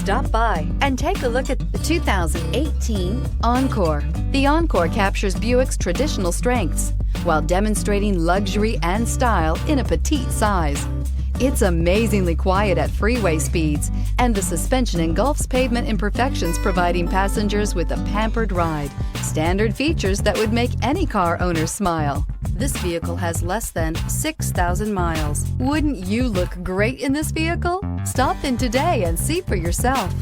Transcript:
Stop by and take a look at the 2018 Encore. The Encore captures Buick's traditional strengths while demonstrating luxury and style in a petite size. It's amazingly quiet at freeway speeds, and the suspension engulfs pavement imperfections, providing passengers with a pampered ride. Standard features that would make any car owner smile. This vehicle has less than 6,000 miles. Wouldn't you look great in this vehicle? Stop in today and see for yourself.